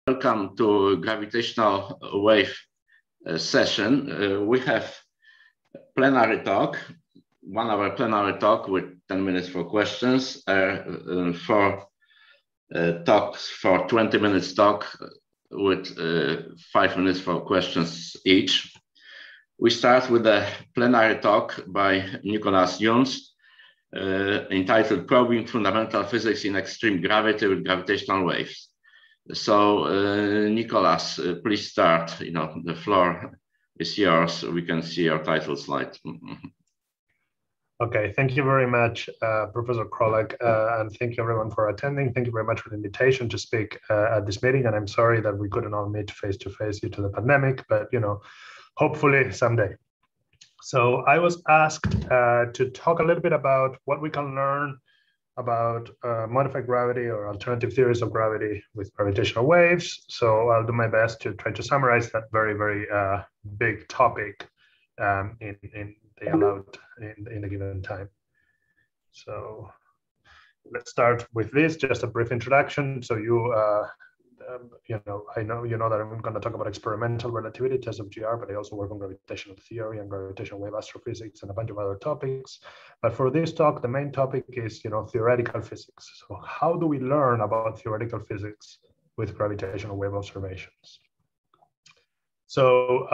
Welcome to gravitational wave session. We have plenary talk, 1 hour plenary talk with 10 minutes for questions, 4 talks for 20 minutes talk with 5 minutes for questions each. We start with a plenary talk by Nicolas entitled Probing Fundamental Physics in Extreme Gravity with Gravitational Waves. So, Nicolas, please start. The floor is yours. We can see your title slide. Okay, thank you very much, Professor Krolek, and thank you everyone for attending. Thank you very much for the invitation to speak at this meeting, and I'm sorry that we couldn't all meet face-to-face due to the pandemic, but hopefully someday. So I was asked to talk a little bit about what we can learn about modified gravity or alternative theories of gravity with gravitational waves. So I'll do my best to try to summarize that very, very big topic in the given time. So let's start with this, just a brief introduction. So I know that I'm going to talk about experimental relativity, test of GR, but I also work on gravitational theory and gravitational wave astrophysics and a bunch of other topics. But for this talk, the main topic is, theoretical physics. So how do we learn about theoretical physics with gravitational wave observations? So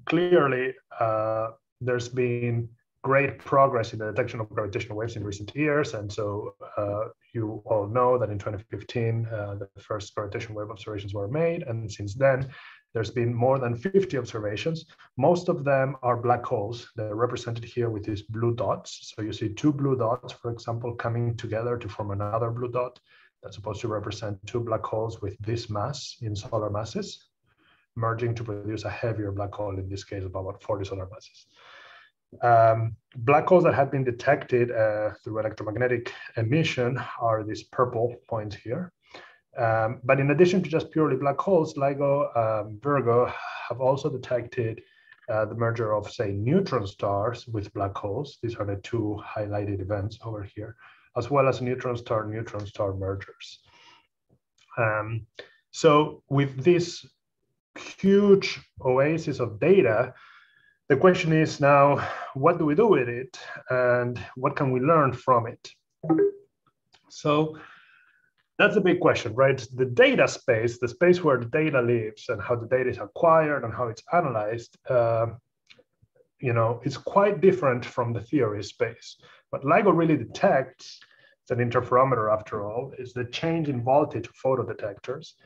clearly, there's been great progress in the detection of gravitational waves in recent years. And so you all know that in 2015, the first gravitational wave observations were made. And since then, there's been more than 50 observations. Most of them are black holes. They're represented here with these blue dots. So you see 2 blue dots, for example, coming together to form another blue dot that's supposed to represent 2 black holes with this mass in solar masses, merging to produce a heavier black hole, in this case, about 40 solar masses. Black holes that have been detected through electromagnetic emission are these purple points here. But in addition to just purely black holes, LIGO, Virgo have also detected the merger of, say, neutron stars with black holes. These are the 2 highlighted events over here, as well as neutron star mergers. So with this huge oasis of data, the question is now, what do we do with it and what can we learn from it? So that's a big question, right? The data space, the space where the data lives and how the data is acquired and how it's analyzed, it's quite different from the theory space. What LIGO really detects, it's an interferometer after all, is the change in voltage of photodetectors.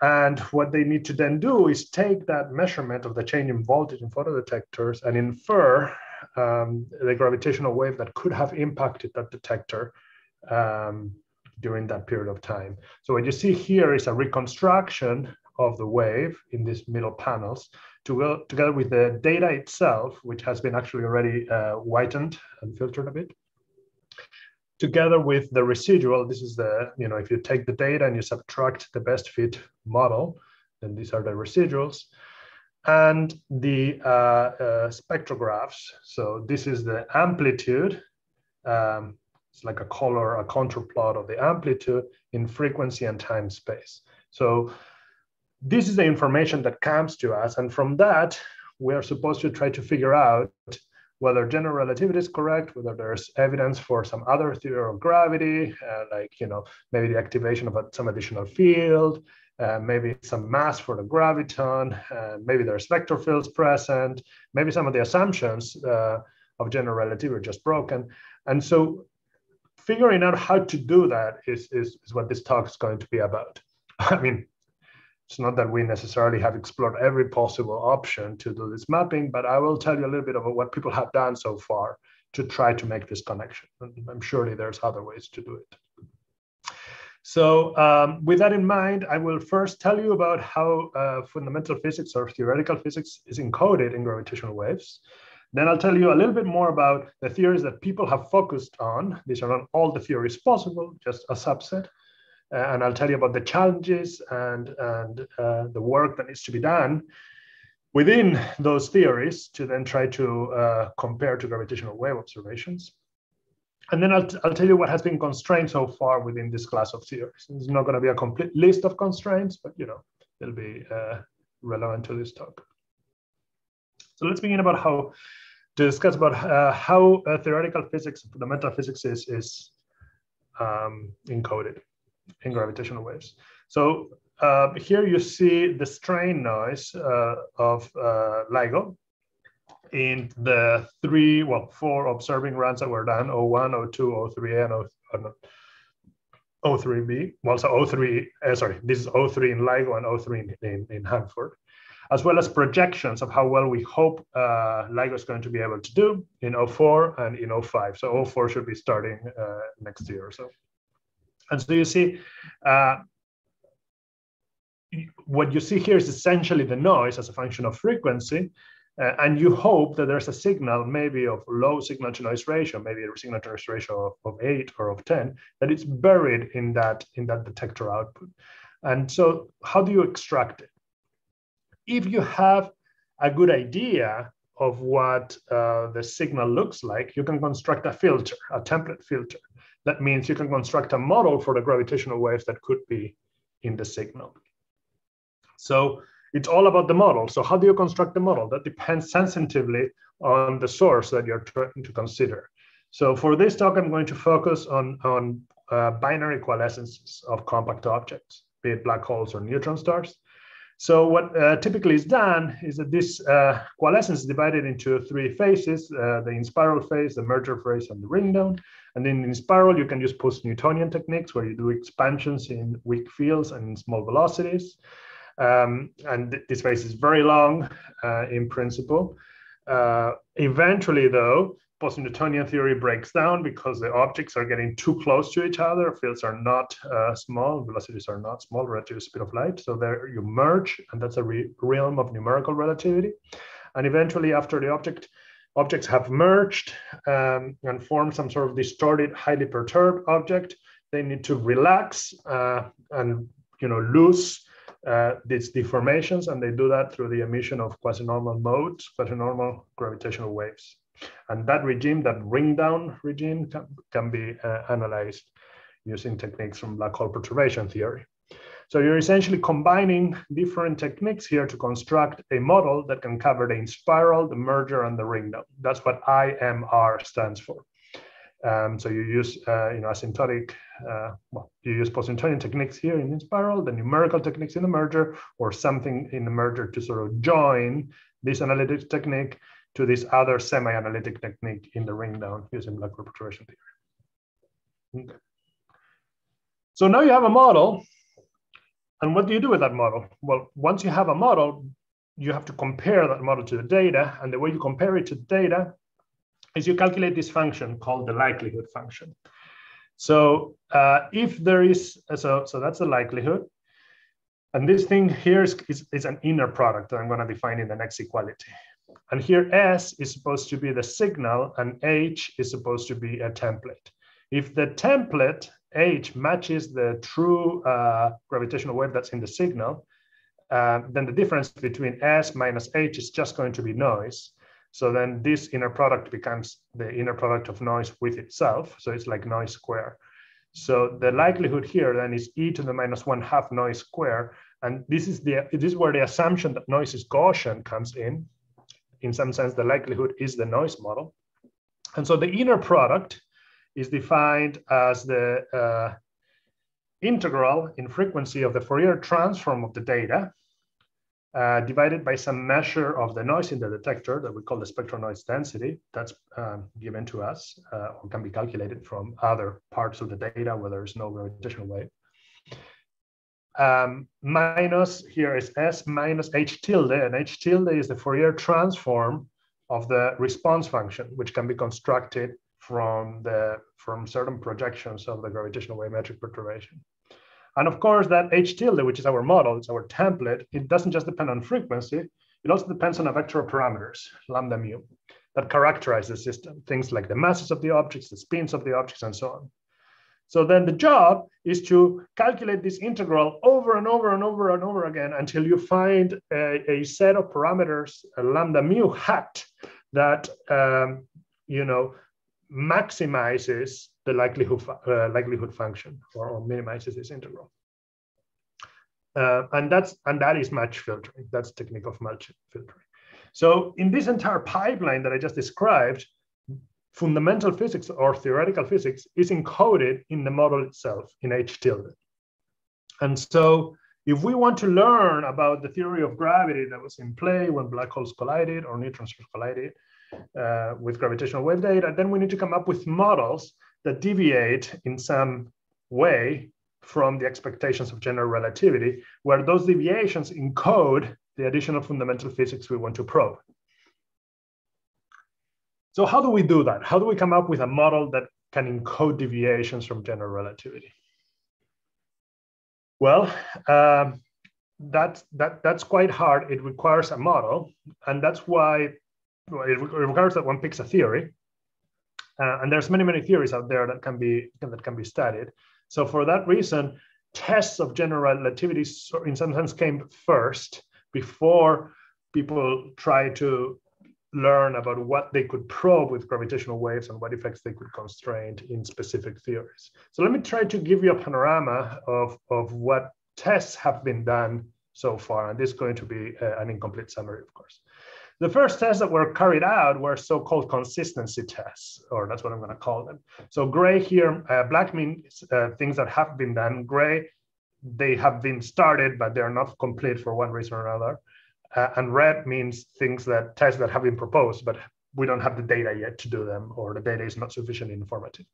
And what they need to then do is take that measurement of the change in voltage in photodetectors and infer the gravitational wave that could have impacted that detector during that period of time. So what you see here is a reconstruction of the wave in these middle panels together with the data itself, which has been actually already whitened and filtered a bit. Together with the residual, this is the, if you take the data and you subtract the best fit model, then these are the residuals. And the spectrographs. So this is the amplitude. It's like a contour plot of the amplitude in frequency and time space. So this is the information that comes to us. And from that, we are supposed to try to figure out whether general relativity is correct, whether there's evidence for some other theory of gravity, maybe the activation of some additional field, maybe some mass for the graviton, maybe there's vector fields present, maybe some of the assumptions of general relativity are just broken. And so figuring out how to do that is what this talk is going to be about. I mean, it's not that we necessarily have explored every possible option to do this mapping, but I will tell you a little bit about what people have done so far to try to make this connection. I'm surely there's other ways to do it. So with that in mind, I will first tell you about how fundamental physics or theoretical physics is encoded in gravitational waves. Then I'll tell you a little bit more about the theories that people have focused on. These are not all the theories possible, just a subset. And I'll tell you about the challenges and the work that needs to be done within those theories to then try to compare to gravitational wave observations. And then I'll tell you what has been constrained so far within this class of theories. It's not going to be a complete list of constraints, but it'll be relevant to this talk. So let's begin to discuss about how theoretical physics, fundamental physics is encoded in gravitational waves. So here you see the strain noise of LIGO in the four observing runs that were done, O1, O2, O3A, and O3B. Well, so O3, sorry, this is O3 in LIGO and O3 in Hanford, as well as projections of how well we hope LIGO is going to be able to do in O4 and in O5. So O4 should be starting next year or so. And so you see, what you see here is essentially the noise as a function of frequency. And you hope that there's a signal, maybe of low signal to noise ratio, maybe a signal to noise ratio of 8 or of 10, that it's buried in that detector output. And so how do you extract it? If you have a good idea of what the signal looks like, you can construct a filter, a template filter. That means you can construct a model for the gravitational waves that could be in the signal. So it's all about the model. So how do you construct the model? That depends sensitively on the source that you're trying to consider. So for this talk, I'm going to focus on binary coalescences of compact objects, be it black holes or neutron stars. So what typically is done is that this coalescence is divided into three phases, the in-spiral phase, the merger phase, and the ring down. And then in spiral, you can use post-Newtonian techniques where you do expansions in weak fields and in small velocities. And this phase is very long in principle. Eventually, though, post-Newtonian theory breaks down because the objects are getting too close to each other. Fields are not small, velocities are not small relative to the speed of light. So there you merge, and that's a realm of numerical relativity. And eventually, after the objects have merged and formed some sort of distorted, highly perturbed object, they need to relax and lose these deformations, and they do that through the emission of quasi-normal modes, quasi-normal gravitational waves. And that regime, that ring down regime, can be analyzed using techniques from black hole perturbation theory. So you're essentially combining different techniques here to construct a model that can cover the in-spiral, the merger, and the ring down. That's what IMR stands for. So you use asymptotic, you use post-Newtonian techniques here in spiral, the numerical techniques in the merger, or something in the merger to sort of join this analytic technique to this other semi-analytic technique in the ring down using black hole perturbation theory. Okay. So now you have a model, and what do you do with that model? Well, once you have a model, you have to compare that model to the data, and the way you compare it to the data is you calculate this function called the likelihood function. So if there is, so that's the likelihood. And this thing here is an inner product that I'm going to define in the next equality. And here S is supposed to be the signal and H is supposed to be a template. If the template H matches the true gravitational wave that's in the signal, then the difference between S minus H is just going to be noise. So then this inner product becomes the inner product of noise with itself. So it's like noise square. So the likelihood here then is e to the minus 1/2 noise square. And this is where the assumption that noise is Gaussian comes in. In some sense, the likelihood is the noise model. And so the inner product is defined as the integral in frequency of the Fourier transform of the data divided by some measure of the noise in the detector that we call the spectral noise density. That's given to us or can be calculated from other parts of the data where there is no gravitational wave. Minus, here is S minus H tilde, and H tilde is the Fourier transform of the response function, which can be constructed from certain projections of the gravitational wave metric perturbation. And of course, that H tilde, which is our model, it's our template, it doesn't just depend on frequency, it also depends on a vector of parameters, lambda mu, that characterize the system, things like the masses of the objects, the spins of the objects, and so on. So then the job is to calculate this integral over and over and over and over again until you find a set of parameters, a lambda mu hat, that maximizes the likelihood function or minimizes this integral. And that is match filtering. That's the technique of match filtering. So in this entire pipeline that I just described, fundamental physics or theoretical physics is encoded in the model itself in H tilde. And so if we want to learn about the theory of gravity that was in play when black holes collided or neutrons collided with gravitational wave data, then we need to come up with models that deviate in some way from the expectations of general relativity, where those deviations encode the additional fundamental physics we want to probe. So how do we do that? How do we come up with a model that can encode deviations from general relativity? Well, that's quite hard. It requires a model, and that's why it requires that one picks a theory. And there's many theories out there that can be studied. So for that reason, tests of general relativity in some sense came first before people try to learn about what they could probe with gravitational waves and what effects they could constrain in specific theories. So let me try to give you a panorama of what tests have been done so far. And this is going to be an incomplete summary, of course. The first tests that were carried out were so-called consistency tests, or that's what I'm going to call them. So gray here, black means things that have been done. Gray, they have been started, but they're not complete for one reason or another. And red means tests that have been proposed, but we don't have the data yet to do them, or the data is not sufficiently informative.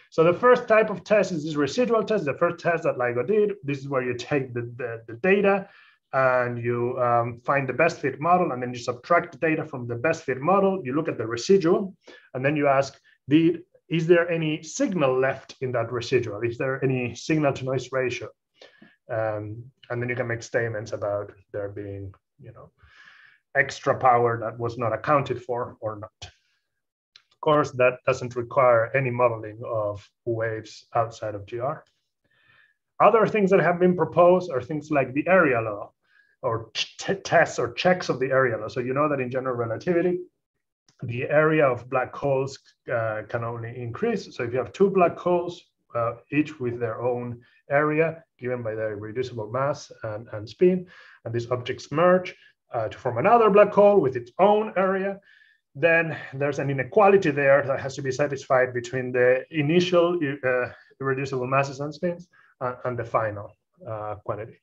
So the first type of test is this residual test, the first test that LIGO did. This is where you take the data and you find the best fit model, and then you subtract the data from the best fit model. You look at the residual, and then you ask, is there any signal left in that residual? Is there any signal to noise ratio? And then you can make statements about there being, extra power that was not accounted for or not. Of course, that doesn't require any modeling of waves outside of GR. Other things that have been proposed are things like the area law, or tests or checks of the area law. So you know that in general relativity, the area of black holes can only increase. So if you have two black holes, each with their own area given by their reducible mass and spin, and these objects merge to form another black hole with its own area, then there's an inequality there that has to be satisfied between the initial irreducible masses and spins and the final quantity.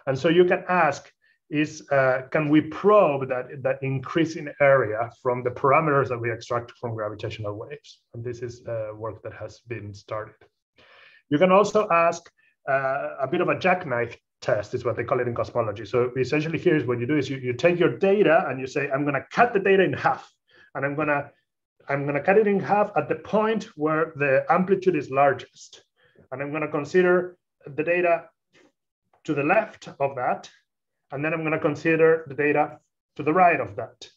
And so you can ask, can we probe that increase in area from the parameters that we extract from gravitational waves? And this is work that has been started. You can also ask a bit of a jackknife test, is what they call it in cosmology. So essentially here is what you do is you take your data and you say, I'm going to cut the data in half. And I'm going to cut it in half at the point where the amplitude is largest. And I'm going to consider the data to the left of that. And then I'm going to consider the data to the right of that.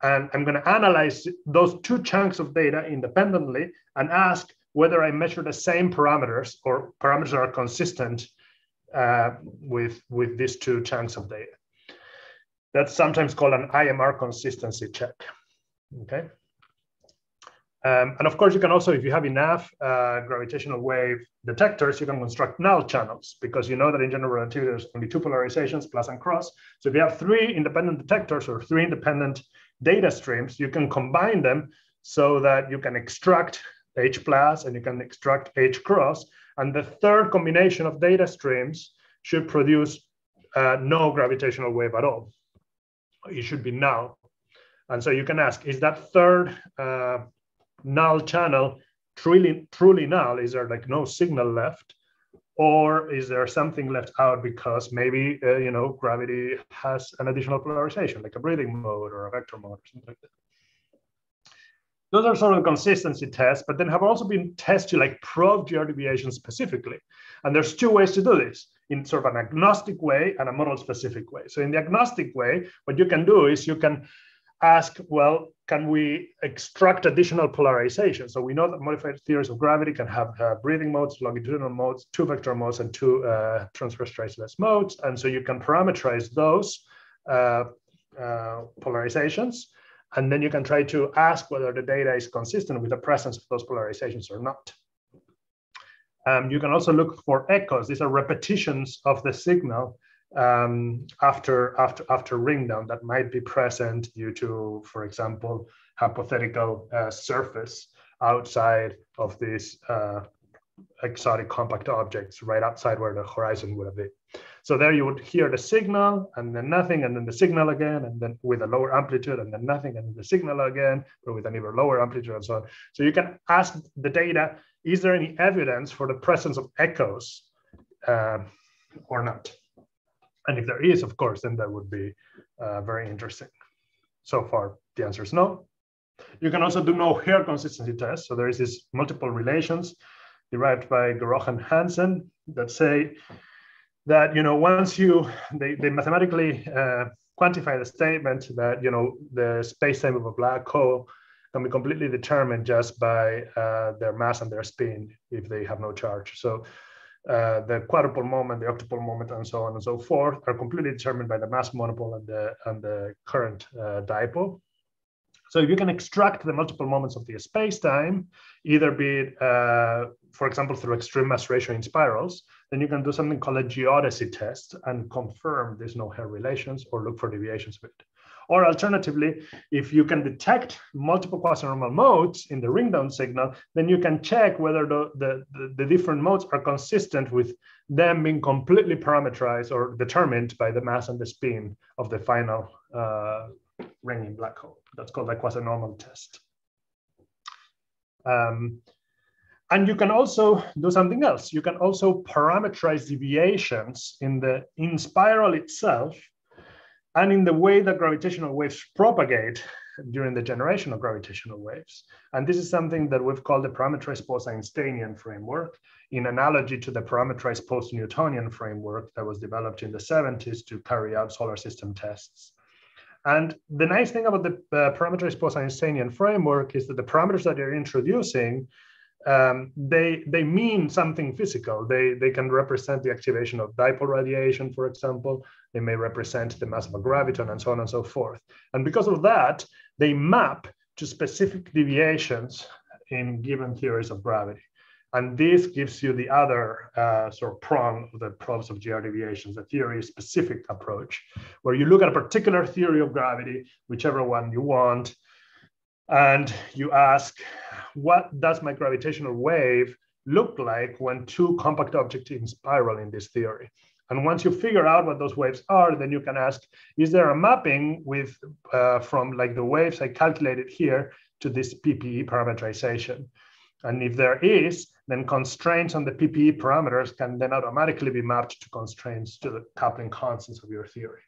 And I'm going to analyze those two chunks of data independently and ask whether I measure the same parameters or parameters that are consistent with these two chunks of data. That's sometimes called an IMR consistency check. Okay. And of course, you can also, if you have enough gravitational wave detectors, you can construct null channels, because you know that in general relativity, there's only two polarizations, plus and cross. So if you have three independent detectors or three independent data streams, you can combine them so that you can extract H plus and you can extract H cross. And the third combination of data streams should produce no gravitational wave at all. It should be null. And so you can ask, is that third null channel truly null? Is there like no signal left? Or is there something left out because maybe, gravity has an additional polarization, like a breathing mode or a vector mode or something like that? Those are sort of consistency tests, but then have also been tests to like probe GR deviation specifically. And there's two ways to do this, in sort of an agnostic way and a model specific way. So in the agnostic way, what you can do is you can ask, well, can we extract additional polarization? So we know that modified theories of gravity can have breathing modes, longitudinal modes, two vector modes, and two transverse traceless modes. And so you can parameterize those polarizations And then you can try to ask whether the data is consistent with the presence of those polarizations or not. You can also look for echoes. These are repetitions of the signal after ring down that might be present due to, for example, hypothetical surface outside of these exotic compact objects, right outside where the horizon would have been. So there you would hear the signal and then nothing, and then the signal again, and then with a lower amplitude, and then nothing, and then the signal again, but with an even lower amplitude and so on. So you can ask the data, is there any evidence for the presence of echoes or not? And if there is, of course, then that would be very interesting. So far, the answer is no. You can also do no-hair consistency tests. So there is these multiple relations derived by Geroch and Hansen that say that, once they mathematically quantify the statement that, the space-time of a black hole can be completely determined just by their mass and their spin if they have no charge. So the quadrupole moment, the octupole moment, and so on and so forth are completely determined by the mass monopole and the current dipole. So if you can extract the multiple moments of the space-time, either be it, for example, through extreme mass ratio in spirals, then you can do something called a geodesy test and confirm these no-hair relations or look for deviations of it. Or alternatively, if you can detect multiple quasi-normal modes in the ring down signal, then you can check whether the different modes are consistent with them being completely parameterized or determined by the mass and the spin of the final ringing black hole. That's called a quasi-normal test. And you can also do something else. You can also parameterize deviations in spiral itself and in the way that gravitational waves propagate during the generation of gravitational waves. And this is something that we've called the parameterized post-Einsteinian framework, in analogy to the parameterized post-Newtonian framework that was developed in the 70s to carry out solar system tests. And the nice thing about the parameterized post-Einsteinian framework is that the parameters that you're introducing, they mean something physical. They can represent the activation of dipole radiation, for example. They may represent the mass of a graviton and so on and so forth. And because of that, they map to specific deviations in given theories of gravity. And this gives you the other sort of prong of the probes of GR deviations, the theory-specific approach, where you look at a particular theory of gravity, whichever one you want, and you ask, what does my gravitational wave look like when two compact objects in spiral in this theory? And once you figure out what those waves are, then you can ask, is there a mapping with from like the waves I calculated here to this PPE parameterization? And if there is, then constraints on the PPE parameters can then automatically be mapped to constraints to the coupling constants of your theory.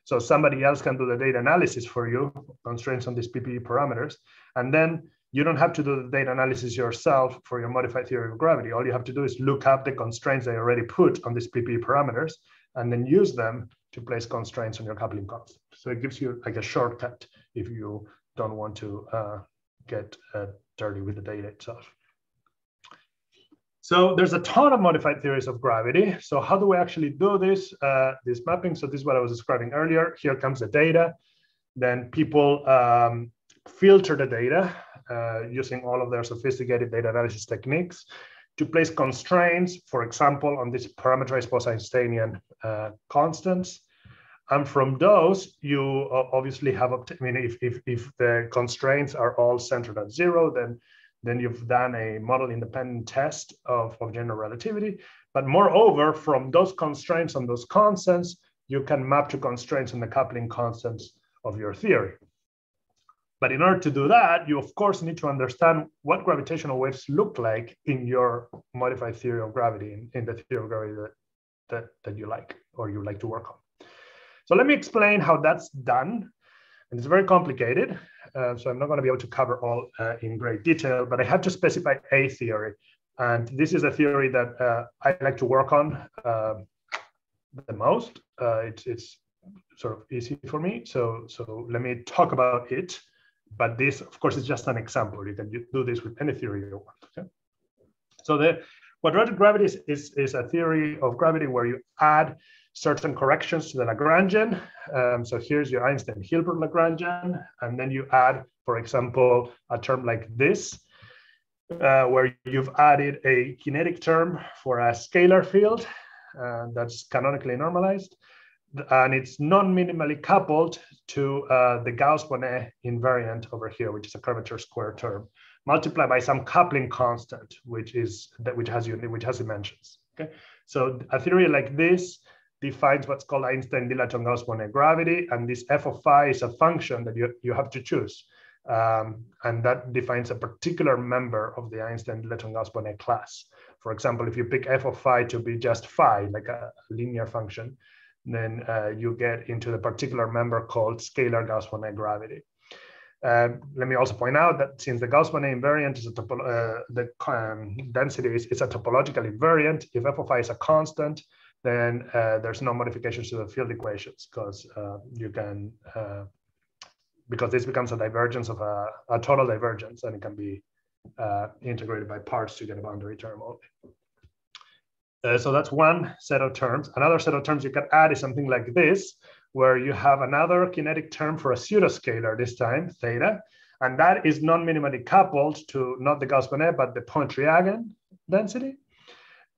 So somebody else can do the data analysis for you, constraints on these PPE parameters, and then you don't have to do the data analysis yourself for your modified theory of gravity. All you have to do is look up the constraints they already put on these PPE parameters and then use them to place constraints on your coupling constant. So it gives you like a shortcut if you don't want to get dirty with the data itself. So there's a ton of modified theories of gravity. So how do we actually do this mapping? So this is what I was describing earlier. Here comes the data. Then people filter the data using all of their sophisticated data analysis techniques to place constraints, for example, on these parameterized post-Einsteinian constants. And from those, you obviously have, if the constraints are all centered at zero, then you've done a model independent test of general relativity. But moreover, from those constraints on those constants, you can map to constraints on the coupling constants of your theory. But in order to do that, you of course need to understand what gravitational waves look like in your modified theory of gravity, in the theory of gravity that you like, or you like to work on. So let me explain how that's done. And it's very complicated, so I'm not going to be able to cover all in great detail, but I have to specify a theory. And this is a theory that I like to work on the most. It's sort of easy for me. So let me talk about it. But this, of course, is just an example. You can do this with any theory you want. Okay? So the quadratic gravity is a theory of gravity where you add certain corrections to the Lagrangian. So here's your Einstein-Hilbert Lagrangian, and then you add, for example, a term like this, where you've added a kinetic term for a scalar field that's canonically normalized, and it's non-minimally coupled to the Gauss-Bonnet invariant over here, which is a curvature square term, multiplied by some coupling constant, which has dimensions. Okay, so a theory like this defines what's called Einstein-Dilaton-Gauss-Bonnet gravity, and this f of phi is a function that you have to choose, and that defines a particular member of the Einstein-Dilaton-Gauss-Bonnet class. For example, if you pick f of phi to be just phi, like a linear function, then you get into the particular member called scalar Gauss-Bonnet gravity. Let me also point out that since the Gauss-Bonnet invariant is density is a topological invariant, if f of I is a constant, then there's no modifications to the field equations, because because this becomes a divergence of a total divergence, and it can be integrated by parts to get a boundary term only. So that's one set of terms. Another set of terms you can add is something like this, where you have another kinetic term for a pseudoscalar, this time theta, and that is non-minimally coupled to not the Gauss-Bonnet, but the Pointryagin density.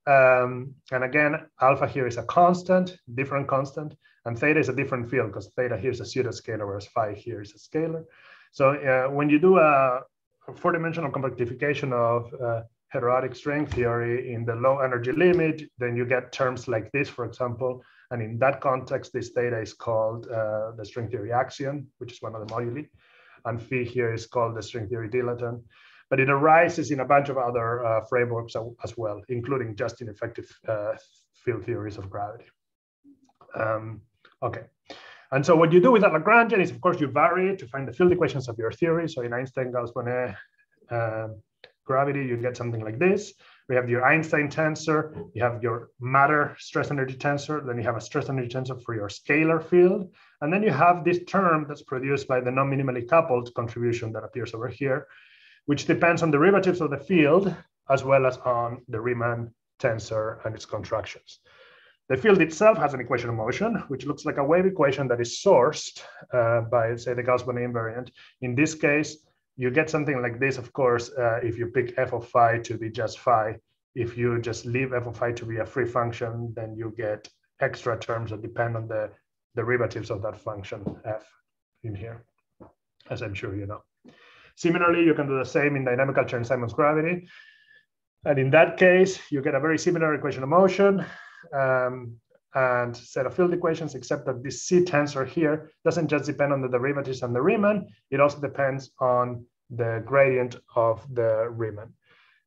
And again, alpha here is a constant, different constant, and theta is a different field, because theta here is a pseudoscalar, whereas phi here is a scalar. So when you do a four-dimensional compactification of heterotic string theory in the low energy limit, then you get terms like this, for example. And in that context, this theta is called the string theory axion, which is one of the moduli. And phi here is called the string theory dilaton. But it arises in a bunch of other frameworks as well, including just in effective field theories of gravity. Okay. And so what you do with that Lagrangian is, of course, you vary it to find the field equations of your theory. So in Einstein-Gauss-Bonnet gravity, you get something like this. We have your Einstein tensor, you have your matter stress energy tensor, then you have a stress energy tensor for your scalar field. And then you have this term that's produced by the non-minimally coupled contribution that appears over here, which depends on derivatives of the field, as well as on the Riemann tensor and its constructions. The field itself has an equation of motion, which looks like a wave equation that is sourced by, say, the Gauss-Bonnet invariant. In this case, you get something like this, of course, if you pick f of phi to be just phi. If you just leave f of phi to be a free function, then you get extra terms that depend on the derivatives of that function f in here, as I'm sure you know. Similarly, you can do the same in dynamical Chern-Simons gravity. And in that case, you get a very similar equation of motion and set of field equations, except that this C tensor here doesn't just depend on the derivatives and the Riemann, it also depends on the gradient of the Riemann.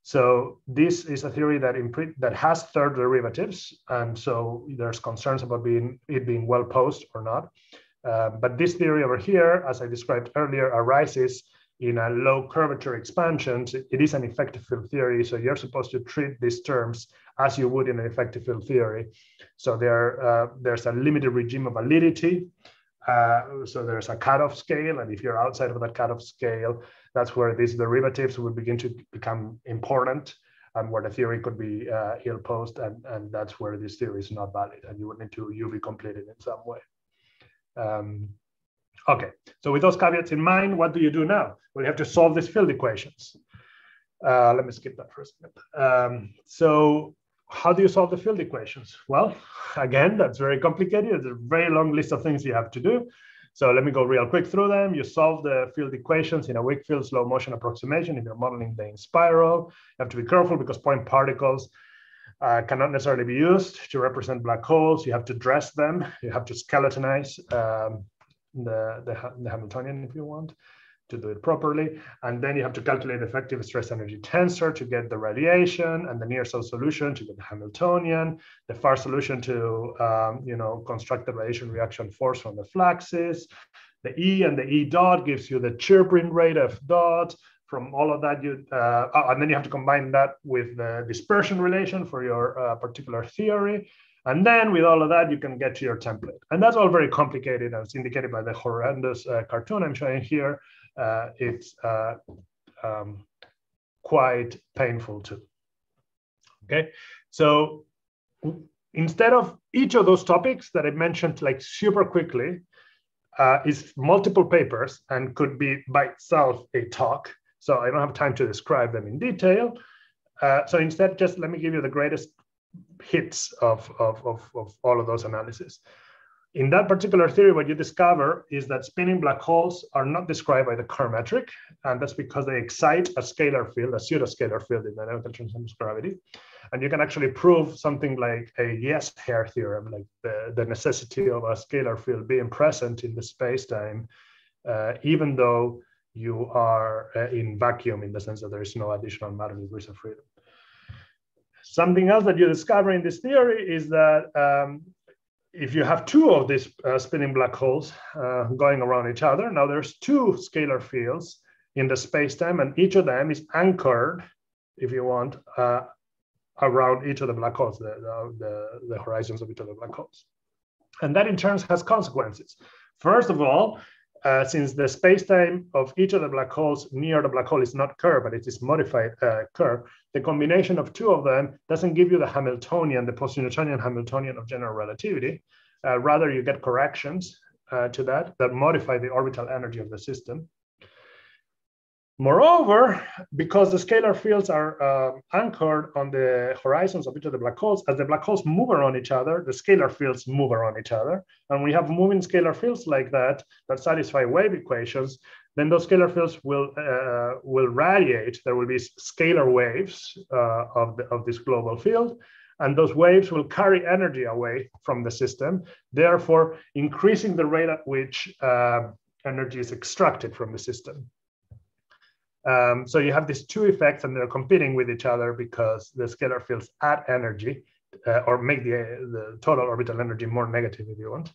So this is a theory that has third derivatives, and so there's concerns about it being well posed or not. But this theory over here, as I described earlier, arises in a low curvature expansion. It is an effective field theory, so you're supposed to treat these terms as you would in an effective field theory. So there's a limited regime of validity. So there's a cutoff scale, and if you're outside of that cutoff scale, that's where these derivatives will begin to become important, and where the theory could be ill-posed, and that's where this theory is not valid, and you would need to UV complete it in some way. Okay, so with those caveats in mind, what do you do now? Well, you have to solve these field equations. Let me skip that for a second. So how do you solve the field equations? Well, again, that's very complicated. There's a very long list of things you have to do. So let me go real quick through them. You solve the field equations in a weak field slow motion approximation if you're modeling the spiral. You have to be careful because point particles cannot necessarily be used to represent black holes. You have to dress them. You have to skeletonize the Hamiltonian if you want to do it properly. And then you have to calculate effective stress energy tensor to get the radiation, and the near self solution to get the Hamiltonian, the far solution to construct the radiation reaction force from the fluxes. The E and the E dot gives you the chirping rate F dot. From all of that, and then you have to combine that with the dispersion relation for your particular theory. And then with all of that, you can get to your template. And that's all very complicated, as indicated by the horrendous cartoon I'm showing here. It's quite painful too. Okay, so instead of each of those topics that I mentioned like super quickly, is multiple papers and could be by itself a talk. So I don't have time to describe them in detail. So instead, just let me give you the greatest hits of all of those analyses. In that particular theory, what you discover is that spinning black holes are not described by the Kerr metric, and that's because they excite a scalar field, a pseudoscalar field in dynamical transformers gravity. And you can actually prove something like a yes-hair theorem, like the necessity of a scalar field being present in the space-time, even though you are in vacuum, in the sense that there is no additional matter degrees of freedom. Something else that you discover in this theory is that if you have two of these spinning black holes going around each other, now there's two scalar fields in the space-time, and each of them is anchored, if you want, around each of the black holes, the horizons of each of the black holes. And that in turn has consequences. First of all, since the space-time of each of the black holes near the black hole is not Kerr, but it is modified Kerr, the combination of two of them doesn't give you the Hamiltonian, the post-Newtonian Hamiltonian of general relativity. Rather, you get corrections to that modify the orbital energy of the system. Moreover, because the scalar fields are anchored on the horizons of each of the black holes, as the black holes move around each other, the scalar fields move around each other. And we have moving scalar fields like that satisfy wave equations, then those scalar fields will radiate. There will be scalar waves of this global field, and those waves will carry energy away from the system, therefore increasing the rate at which energy is extracted from the system. So you have these two effects, and they're competing with each other because the scalar fields add energy or make the total orbital energy more negative, if you want,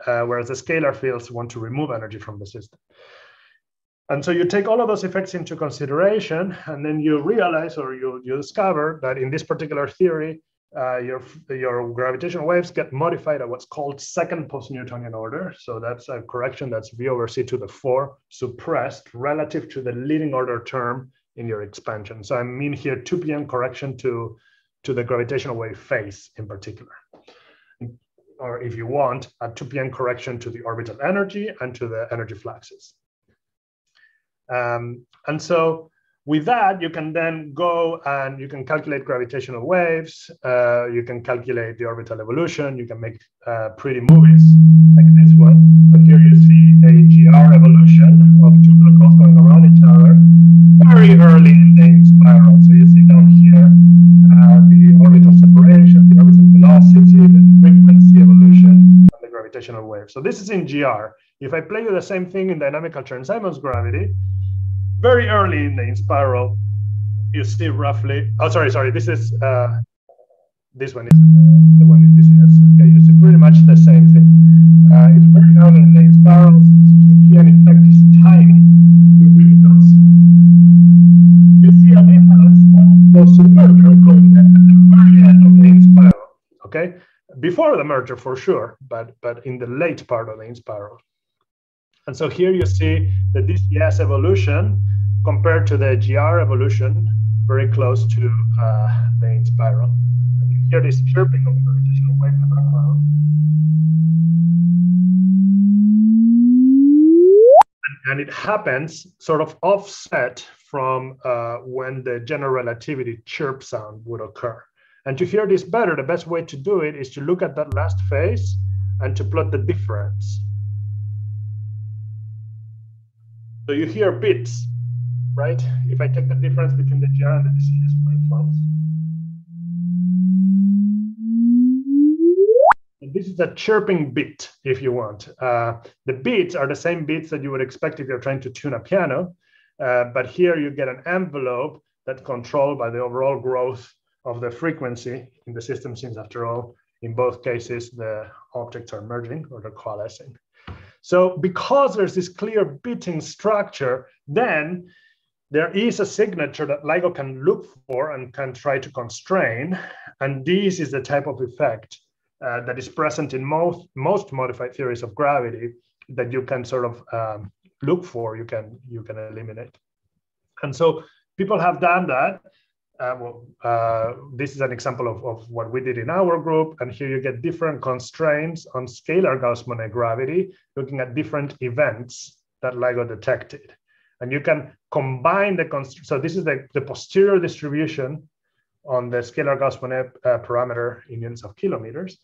whereas the scalar fields want to remove energy from the system. And so you take all of those effects into consideration, and then you realize, or you discover that in this particular theory, your gravitational waves get modified at what's called second post-Newtonian order. So that's a correction that's V over C to the 4 suppressed relative to the leading order term in your expansion. So I mean here 2pm correction to the gravitational wave phase in particular. Or if you want, a 2pm correction to the orbital energy and to the energy fluxes. And so with that, you can then go and you can calculate gravitational waves. You can calculate the orbital evolution. You can make pretty movies like this one. But here you see a GR evolution of two black holes going around each other very early in the spiral. So you see down here the orbital separation, the orbital velocity, the frequency evolution, and the gravitational wave. So this is in GR. If I play you the same thing in dynamical Chern-Simons gravity, very early in the spiral, you see roughly, oh, sorry, this is, this one is the one in DCS. Okay, you see pretty much the same thing. It's very early in the spiral, 2pm effect is tiny. You really don't see it. You see a difference close to the merger, at the very end of the spiral, okay? Before the merger for sure, but in the late part of the spiral. And so here you see the DCS evolution compared to the GR evolution, very close to the spiral. And you hear this chirping of the gravitational wave in the background. And it happens sort of offset from when the general relativity chirp sound would occur. And to hear this better, the best way to do it is to look at that last phase and to plot the difference. So you hear bits, right? If I take the difference between the GR and the DCS waveforms. And this is a chirping bit, if you want. The beats are the same beats that you would expect if you're trying to tune a piano, but here you get an envelope that's controlled by the overall growth of the frequency in the system, since after all, in both cases, the objects are merging or they're coalescing. So because there's this clear beating structure, then there is a signature that LIGO can look for and can try to constrain. And this is the type of effect that is present in most modified theories of gravity that you can sort of look for, you can eliminate. And so people have done that. This is an example of what we did in our group. And here you get different constraints on scalar Gauss-Bonnet gravity, looking at different events that LIGO detected. And you can combine the constraints. So this is the posterior distribution on the scalar Gauss-Bonnet parameter in units of kilometers.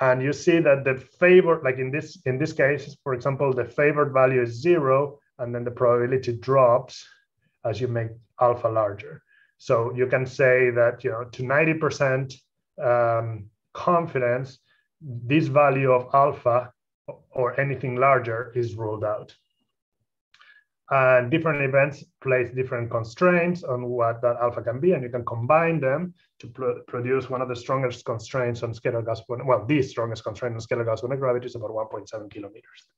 And you see that the favored, like in this case, for example, the favored value is 0, and then the probability drops as you make alpha larger. So you can say that, you know, to 90% confidence, this value of alpha or anything larger is ruled out. And different events place different constraints on what that alpha can be, and you can combine them to produce one of the strongest constraints on scalar Gauss-Bonnet. Well, the strongest constraint on scalar Gauss-Bonnet gravity is about 1.7 kilometers.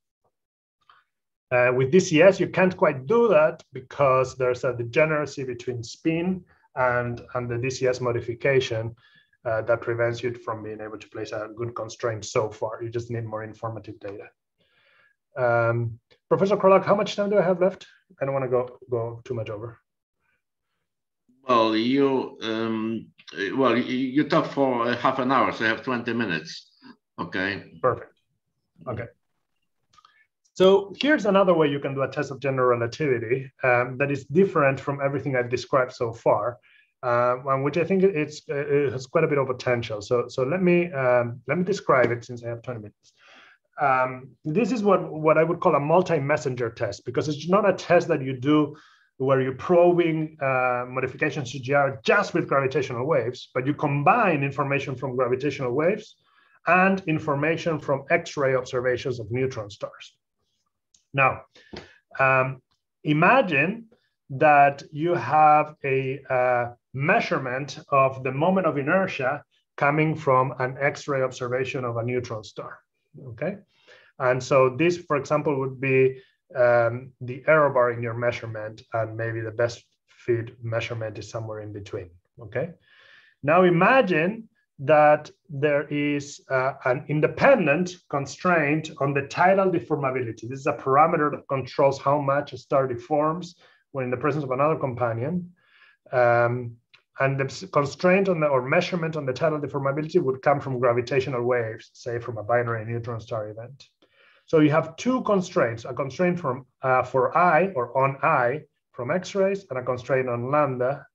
With DCS, you can't quite do that because there's a degeneracy between spin and the DCS modification that prevents you from being able to place a good constraint so far. You just need more informative data. Professor Krolak, how much time do I have left? I don't want to go too much over. Well, you talk for half an hour, so you have 20 minutes. Okay. Perfect. Okay. So here's another way you can do a test of general relativity that is different from everything I've described so far, which I think it has quite a bit of potential. So let me describe it since I have 20 minutes. This is what I would call a multi-messenger test, because it's not a test that you do where you're probing modifications to GR just with gravitational waves, but you combine information from gravitational waves and information from X-ray observations of neutron stars. Now, imagine that you have a measurement of the moment of inertia coming from an X-ray observation of a neutron star, okay? And so this, for example, would be the error bar in your measurement, and maybe the best fit measurement is somewhere in between, okay? Now imagine that there is an independent constraint on the tidal deformability. This is a parameter that controls how much a star deforms when in the presence of another companion. And the constraint on or measurement on the tidal deformability would come from gravitational waves, say from a binary neutron star event. So you have two constraints, a constraint from for I or on I from X-rays, and a constraint on lambda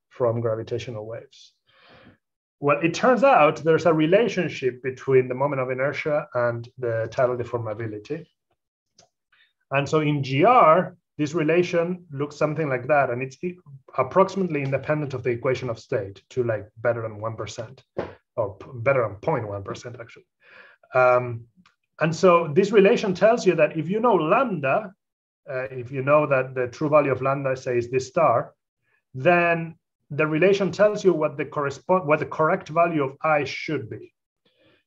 from gravitational waves. Well, it turns out there's a relationship between the moment of inertia and the tidal deformability. And so in GR, this relation looks something like that, and it's approximately independent of the equation of state to like better than 1%, or better than 0.1% actually. And so this relation tells you that if you know lambda, if you know that the true value of lambda, say, is this star, then the relation tells you what the correct value of I should be.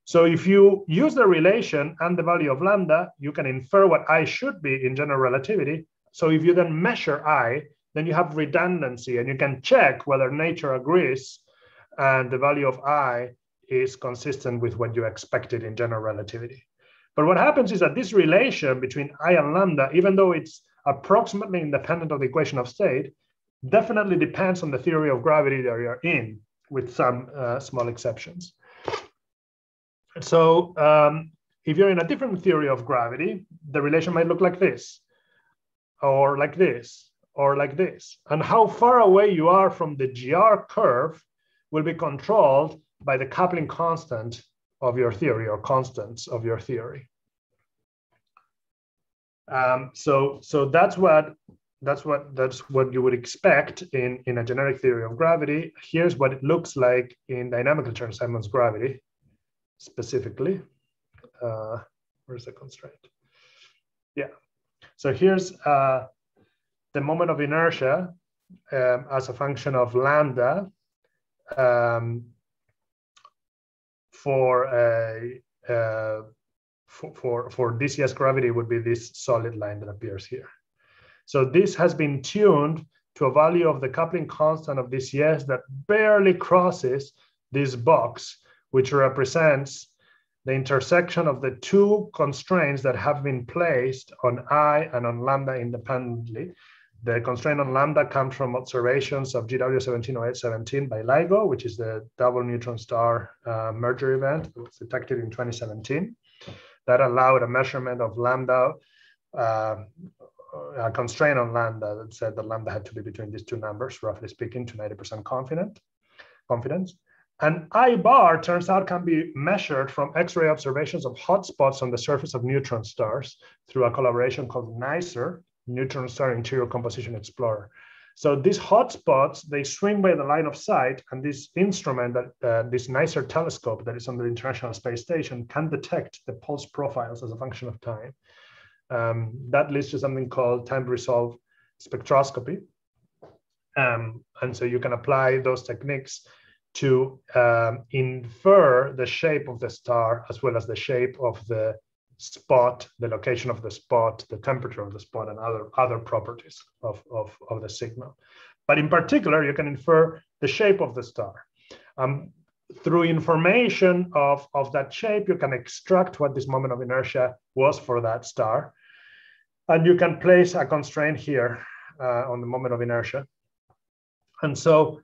So if you use the relation and the value of lambda, you can infer what I should be in general relativity. So if you then measure I, then you have redundancy, and you can check whether nature agrees and the value of I is consistent with what you expected in general relativity. But what happens is that this relation between I and lambda, even though it's approximately independent of the equation of state, definitely depends on the theory of gravity that you're in, with some small exceptions. So if you're in a different theory of gravity, the relation might look like this, or like this, or like this. And how far away you are from the GR curve will be controlled by the coupling constant of your theory, or constants of your theory. So that's what you would expect in a generic theory of gravity. Here's what it looks like in dynamical Chern-Simons gravity, specifically. Where's the constraint? Yeah. So here's the moment of inertia as a function of lambda for DCS gravity would be this solid line that appears here. So this has been tuned to a value of the coupling constant of DCS that barely crosses this box, which represents the intersection of the two constraints that have been placed on I and on lambda independently. The constraint on lambda comes from observations of GW170817 by LIGO, which is the double neutron star merger event that was detected in 2017. That allowed a measurement of lambda, a constraint on lambda that said that lambda had to be between these two numbers, roughly speaking, to 90% confidence. And I bar, turns out, can be measured from X-ray observations of hotspots on the surface of neutron stars through a collaboration called NICER, Neutron Star Interior Composition Explorer. So these hotspots, they swing by the line of sight, and this instrument, this NICER telescope that is on the International Space Station, can detect the pulse profiles as a function of time. That leads to something called time-resolved spectroscopy. And so you can apply those techniques to infer the shape of the star, as well as the shape of the spot, the location of the spot, the temperature of the spot, and other properties of the signal. But in particular, you can infer the shape of the star. Through information of that shape, you can extract what this moment of inertia was for that star. And you can place a constraint here on the moment of inertia. And so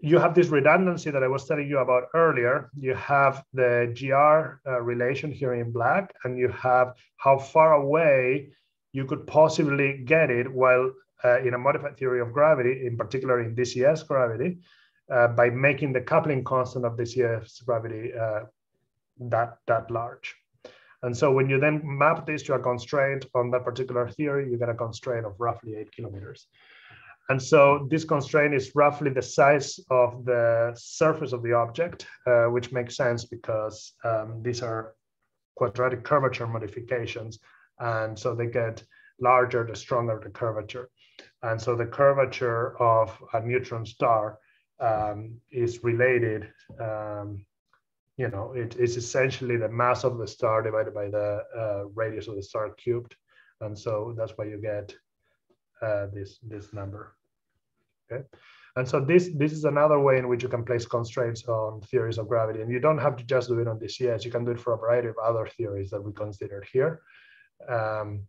you have this redundancy that I was telling you about earlier. You have the GR relation here in black, and you have how far away you could possibly get it while in a modified theory of gravity, in particular in DCS gravity, by making the coupling constant of DCS gravity that large. And so when you then map this to a constraint on that particular theory, you get a constraint of roughly 8 kilometers. And so this constraint is roughly the size of the surface of the object, which makes sense because these are quadratic curvature modifications. And so they get larger the stronger the curvature. And so the curvature of a neutron star is related, it is essentially the mass of the star divided by the radius of the star cubed. And so that's why you get this number. Okay, and so this is another way in which you can place constraints on theories of gravity, and you don't have to just do it on DCS. You can do it for a variety of other theories that we considered here, and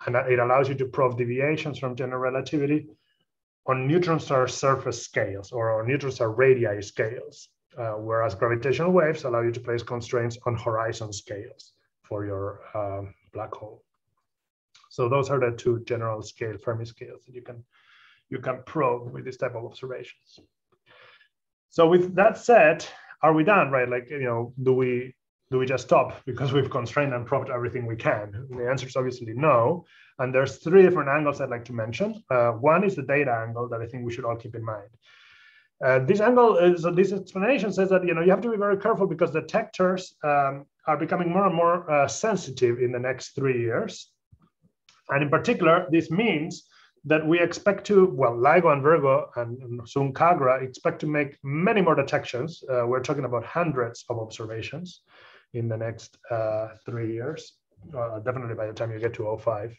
it allows you to prove deviations from general relativity on neutron star surface scales or on neutron star radii scales, whereas gravitational waves allow you to place constraints on horizon scales for your black hole. So those are the two general scale Fermi scales that you can probe with this type of observations. So with that said, are we done, right? Like, do we just stop because we've constrained and probed everything we can? And the answer is obviously no. And there's 3 different angles I'd like to mention. One is the data angle that I think we should all keep in mind. This angle is, this explanation says that, you have to be very careful because detectors are becoming more and more sensitive in the next 3 years. And in particular, this means that we expect to, LIGO and Virgo and soon CAGRA expect to make many more detections. We're talking about hundreds of observations in the next 3 years, definitely by the time you get to 05.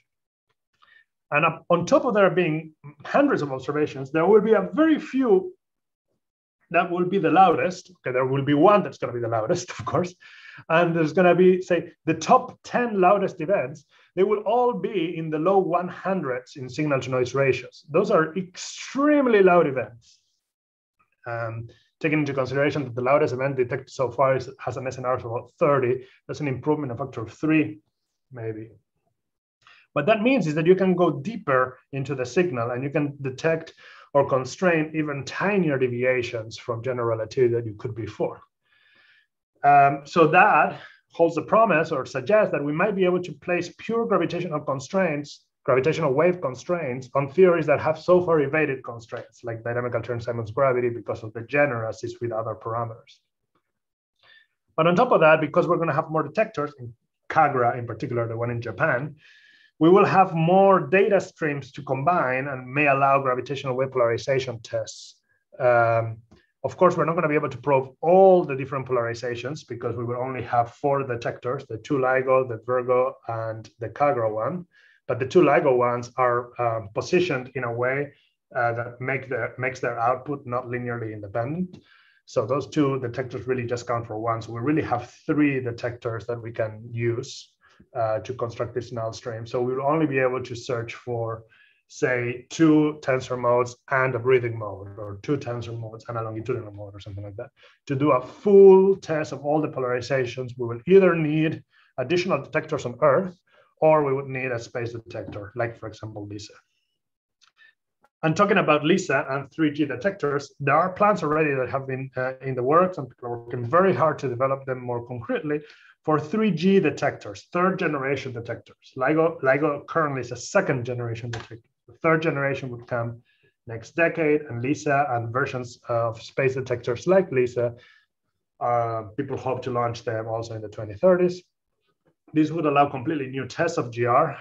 And on top of there being hundreds of observations, there will be a very few that will be the loudest. Okay, there will be one that's going to be the loudest, of course. And there's going to be, say, the top 10 loudest events. They will all be in the low 100s in signal to noise ratios. Those are extremely loud events. Taking into consideration that the loudest event detected so far has an SNR of about 30, that's an improvement of factor of 3, maybe. What that means is that you can go deeper into the signal and you can detect or constrain even tinier deviations from general relativity that you could before. So that holds the promise or suggests that we might be able to place pure gravitational constraints, gravitational wave constraints on theories that have so far evaded constraints, like dynamical Chern-Simons gravity, because of the generacies with other parameters. But on top of that, because we're going to have more detectors, in CAGRA in particular, the one in Japan, we will have more data streams to combine and may allow gravitational wave polarization tests. Of course, we're not going to be able to probe all the different polarizations because we will only have 4 detectors, the 2 LIGO, the Virgo, and the CAGRA one. But the 2 LIGO ones are positioned in a way that makes their output not linearly independent. So those 2 detectors really just count for 1. So we really have 3 detectors that we can use to construct this null stream. So we'll only be able to search for say, 2 tensor modes and a breathing mode, or 2 tensor modes and a longitudinal mode, or something like that. To do a full test of all the polarizations, we will either need additional detectors on Earth, or we would need a space detector, like, for example, LISA. And talking about LISA and 3G detectors, there are plans already that have been in the works, and people are working very hard to develop them more concretely for 3G detectors, 3rd generation detectors. LIGO currently is a 2nd generation detector. The 3rd generation would come next decade, and LISA and versions of space detectors like LISA, people hope to launch them also in the 2030s. This would allow completely new tests of GR,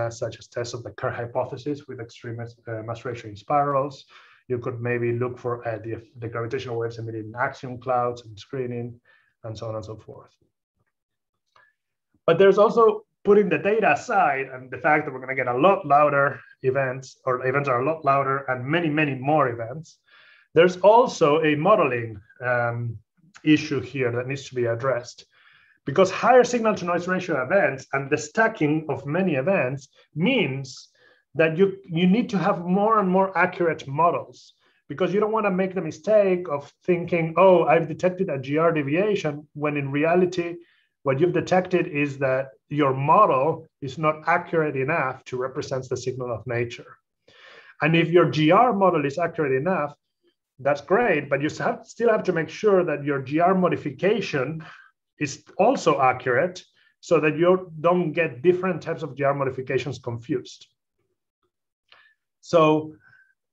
such as tests of the Kerr hypothesis with extreme mass ratio in spirals. You could maybe look for the gravitational waves emitted in axion clouds and screening, and so on and so forth. But there's also, putting the data aside and the fact that we're going to get a lot louder events, or events are a lot louder and many, many more events, there's also a modeling issue here that needs to be addressed. Because higher signal to noise ratio events and the stacking of many events means that you need to have more and more accurate models, because you don't want to make the mistake of thinking, oh, I've detected a GR deviation, when in reality, what you've detected is that your model is not accurate enough to represent the signal of nature. And if your GR model is accurate enough, that's great, but you still have to make sure that your GR modification is also accurate, so that you don't get different types of GR modifications confused. So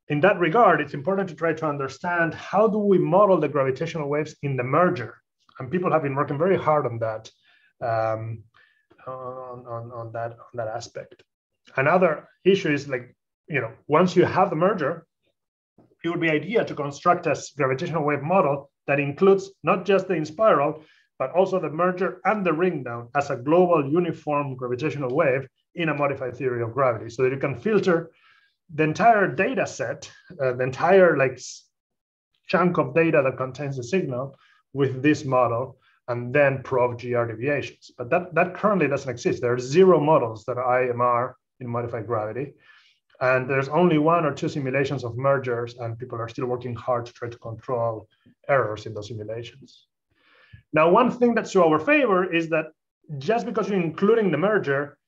in that regard, it's important to try to understand, how do we model the gravitational waves in the merger? And people have been working very hard on that, on that aspect. Another issue is, like, once you have the merger, it would be ideal to construct a gravitational wave model that includes not just the in-spiral, but also the merger and the ring down as a global uniform gravitational wave in a modified theory of gravity, so that you can filter the entire data set, the entire chunk of data that contains the signal with this model, and then probe GR deviations. But that currently doesn't exist. There are 0 models that are IMR in modified gravity, and there's only 1 or 2 simulations of mergers, and people are still working hard to try to control errors in those simulations. Now, one thing that's to our favor is that just because you're including the merger,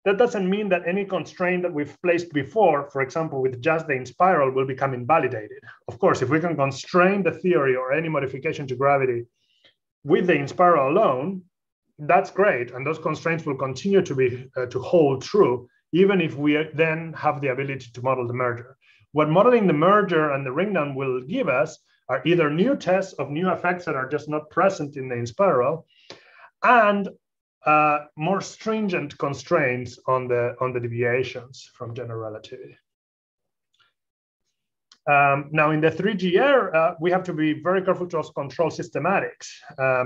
that doesn't mean that any constraint that we've placed before, for example, with just the in-spiral, will become invalidated. Of course, if we can constrain the theory or any modification to gravity with the in-spiral alone, that's great. And those constraints will continue to be to hold true, even if we then have the ability to model the merger. What modeling the merger and the ring down will give us are either new tests of new effects that are just not present in the in-spiral, and more stringent constraints on the deviations from general relativity. Now, in the 3G era, we have to be very careful to also control systematics,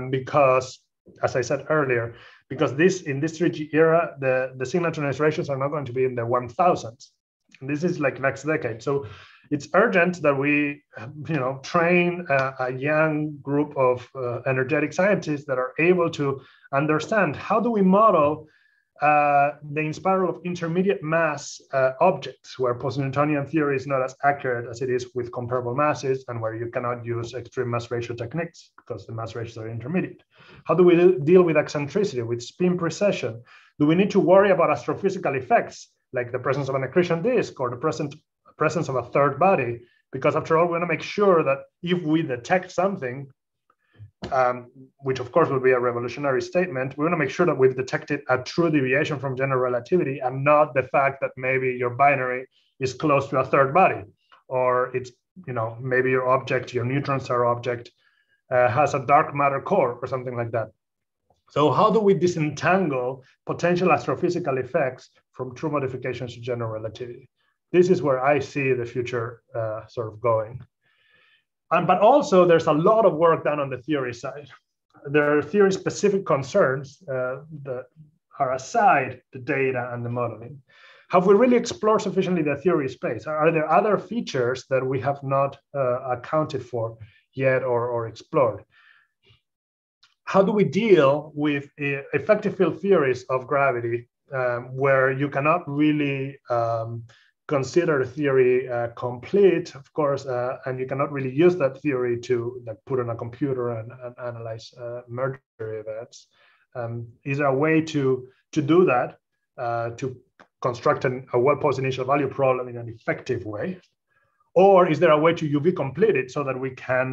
because, as I said earlier, because in this 3G era, the signal to noise ratios are not going to be in the 1000s. And this is like next decade. So it's urgent that we, train a young group of energetic scientists that are able to understand, how do we model the in-spiral of intermediate mass objects, where post-Newtonian theory is not as accurate as it is with comparable masses, and where you cannot use extreme mass ratio techniques because the mass ratios are intermediate. How do we deal with eccentricity, with spin precession? Do we need to worry about astrophysical effects, like the presence of an accretion disk or the presence of a third body? Because after all, we want to make sure that if we detect something, which of course will be a revolutionary statement, we want to make sure that we've detected a true deviation from general relativity, and not the fact that maybe your binary is close to a third body, or it's, maybe your object, your neutron star object, has a dark matter core or something like that. So how do we disentangle potential astrophysical effects from true modifications to general relativity? This is where I see the future sort of going. But also, there's a lot of work done on the theory side. There are theory-specific concerns that are aside the data and the modeling. Have we really explored sufficiently the theory space? Are there other features that we have not accounted for yet or explored? How do we deal with effective field theories of gravity, where you cannot really consider theory complete, of course, and you cannot really use that theory to like put on a computer and analyze merger events. Is there a way to do that, to construct a well-posed initial value problem in an effective way? Or is there a way to UV complete it so that we can,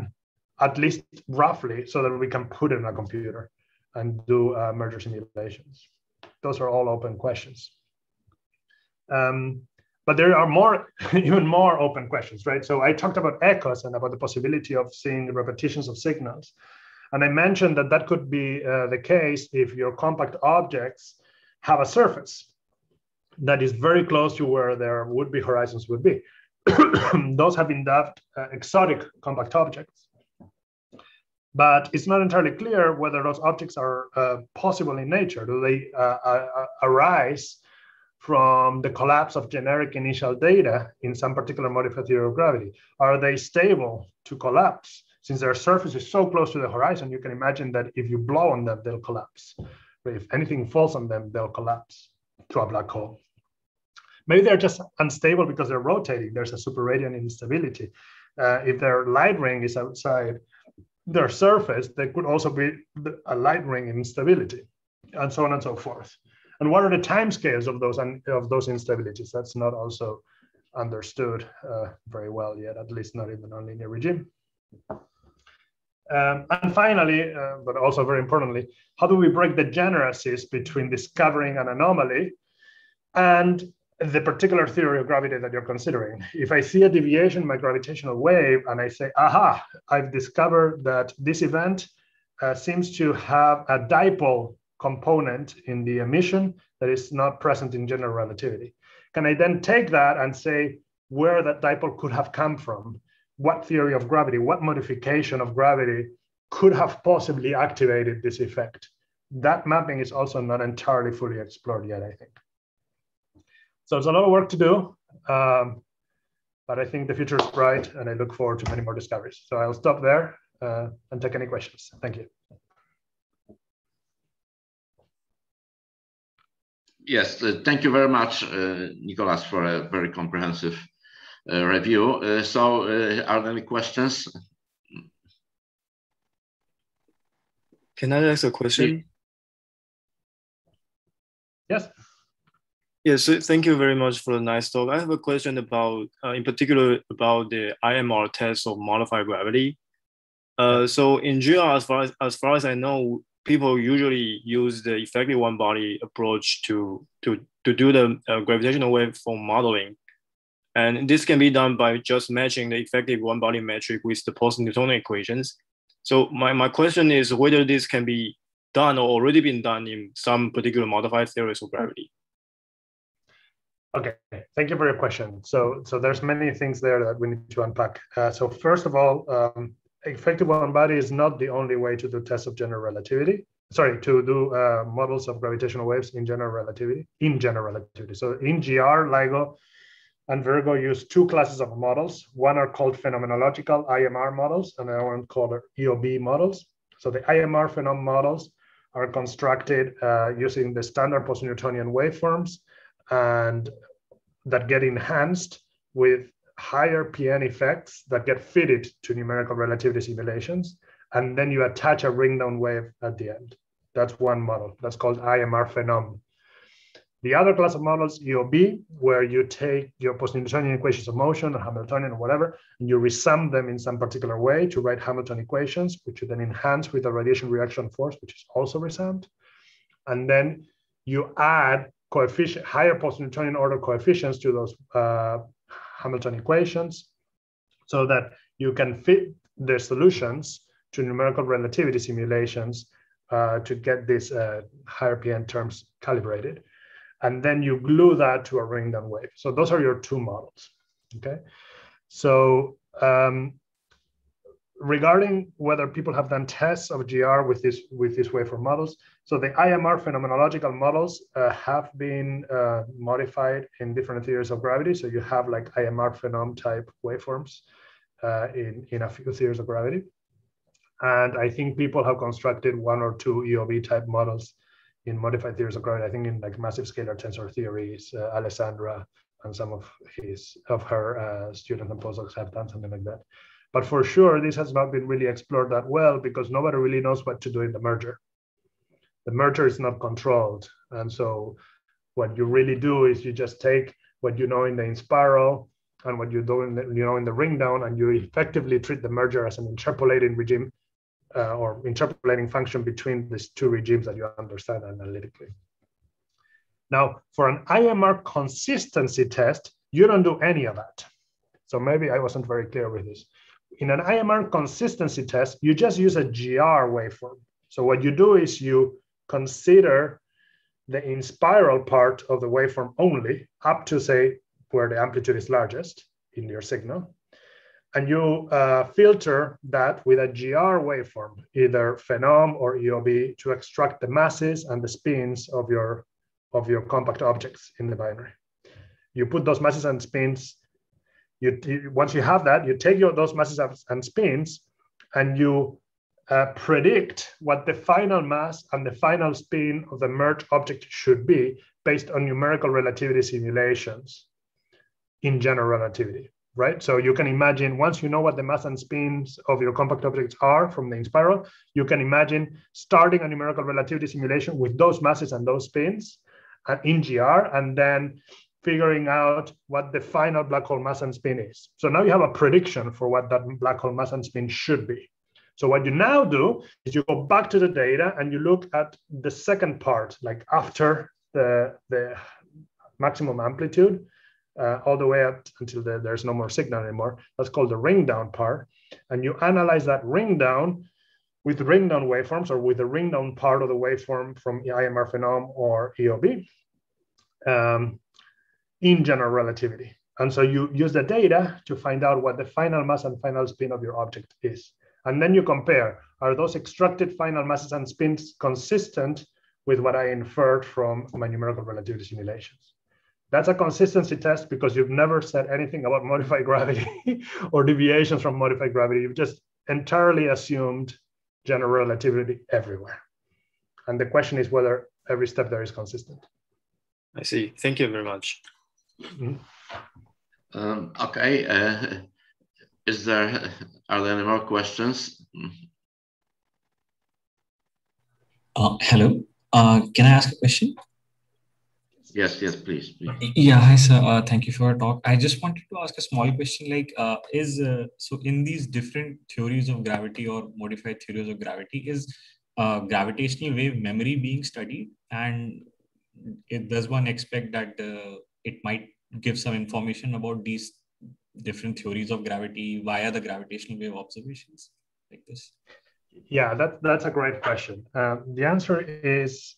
at least roughly, so that we can put it in a computer and do merger simulations? Those are all open questions. But there are more, even more open questions, right? So I talked about echoes and about the possibility of seeing repetitions of signals. And I mentioned that that could be the case if your compact objects have a surface that is very close to where their would-be horizons would be. Those have been dubbed exotic compact objects. But it's not entirely clear whether those objects are possible in nature. Do they arise from the collapse of generic initial data in some particular modified theory of gravity? Are they stable to collapse? Since their surface is so close to the horizon, you can imagine that if you blow on them, they'll collapse. But if anything falls on them, they'll collapse to a black hole. Maybe they're just unstable because they're rotating. There's a superradiant instability. If their light ring is outside their surface, there could also be a light ring instability, and so on and so forth. And what are the timescales of those instabilities? That's not also understood very well yet, at least not in the nonlinear regime. And finally, but also very importantly, how do we break the generacies between discovering an anomaly and the particular theory of gravity that you're considering? If I see a deviation in my gravitational wave and I say, aha, I've discovered that this event seems to have a dipole component in the emission that is not present in general relativity. Can I then take that and say where that dipole could have come from? What theory of gravity, what modification of gravity could have possibly activated this effect? That mapping is also not entirely fully explored yet, I think. So it's a lot of work to do, but I think the future is bright and I look forward to many more discoveries. So I'll stop there and take any questions. Thank you. Yes, thank you very much, Nicolas, for a very comprehensive review. So are there any questions? Can I ask a question? Yes. Yes, thank you very much for the nice talk. I have a question about, in particular, about the IMR test of modified gravity. So in GR, as far as I know, people usually use the effective one-body approach to do the gravitational waveform modeling. And this can be done by just matching the effective one-body metric with the post-Newtonian equations. So my question is whether this can be done or already been done in some particular modified theories of gravity. Okay, thank you for your question. So there's many things there that we need to unpack. So first of all, effective one-body is not the only way to do tests of general relativity. Sorry, to do models of gravitational waves in general relativity. So in GR, LIGO, and Virgo use two classes of models. One are called phenomenological IMR models, and the other one called EOB models. So the IMR phenom models are constructed using the standard post-Newtonian waveforms, and that get enhanced with higher PN effects that get fitted to numerical relativity simulations. And then you attach a ring down wave at the end. That's one model. That's called IMR phenom. The other class of models, EOB, where you take your post-Newtonian equations of motion or Hamiltonian or whatever, and you resum them in some particular way to write Hamilton equations, which you then enhance with a radiation reaction force, which is also resummed. And then you add higher post-Newtonian order coefficients to those Hamilton equations so that you can fit their solutions to numerical relativity simulations to get these higher PN terms calibrated. And then you glue that to a ring down wave. So those are your two models, okay? So regarding whether people have done tests of GR with these waveform models, so the IMR phenomenological models have been modified in different theories of gravity. So you have like IMR phenom type waveforms in a few theories of gravity. And I think people have constructed one or two EOB type models in modified theories of gravity. I think in like massive scalar tensor theories, Alessandra and some of her students and postdocs have done something like that. But for sure, this has not been really explored that well because nobody really knows what to do in the merger. The merger is not controlled. And so what you really do is you just take what you know in the inspiral and what you do in the ring down, and you effectively treat the merger as an interpolating regime or interpolating function between these two regimes that you understand analytically. Now, for an IMR consistency test, you don't do any of that. So maybe I wasn't very clear with this. In an IMR consistency test, you just use a GR waveform. So what you do is you consider the inspiral part of the waveform only up to, say, where the amplitude is largest in your signal. And you filter that with a GR waveform, either phenom or EOB, to extract the masses and the spins of your compact objects in the binary. You put those masses and spins. Once you have that, you take those masses and spins, and you predict what the final mass and the final spin of the merged object should be based on numerical relativity simulations in general relativity, right? So you can imagine, once you know what the mass and spins of your compact objects are from the inspiral, you can imagine starting a numerical relativity simulation with those masses and those spins in GR, and then figuring out what the final black hole mass and spin is. So now you have a prediction for what that black hole mass and spin should be. So what you now do is you go back to the data and you look at the second part, like after the maximum amplitude, all the way up until there's no more signal anymore. That's called the ring down part. And you analyze that ring down with ring down waveforms, or with the ring down part of the waveform from IMR phenom or EOB in general relativity. And so you use the data to find out what the final mass and final spin of your object is. And then you compare, are those extracted final masses and spins consistent with what I inferred from my numerical relativity simulations? That's a consistency test because you've never said anything about modified gravity or deviations from modified gravity. You've just entirely assumed general relativity everywhere. And the question is whether every step there is consistent. I see. Thank you very much. Mm-hmm. Okay. Are there any more questions? Hello. Can I ask a question? Yes, please. Yeah, hi, sir. Thank you for your talk. I just wanted to ask a small question, like, so in these different theories of gravity or modified theories of gravity, is gravitational wave memory being studied? And does one expect that it might give some information about these different theories of gravity via the gravitational wave observations like this? Yeah, that's a great question. The answer is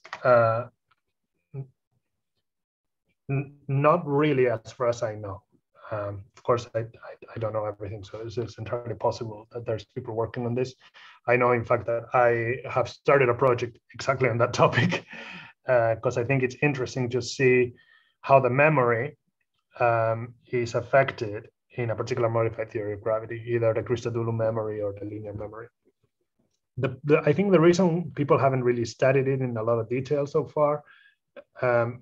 not really, as far as I know. Of course, I don't know everything, so it's entirely possible that there's people working on this. I know, in fact, that I have started a project exactly on that topic because I think it's interesting to see how the memory is affected in a particular modified theory of gravity, either the Christodoulou memory or the linear memory. I think the reason people haven't really studied it in a lot of detail so far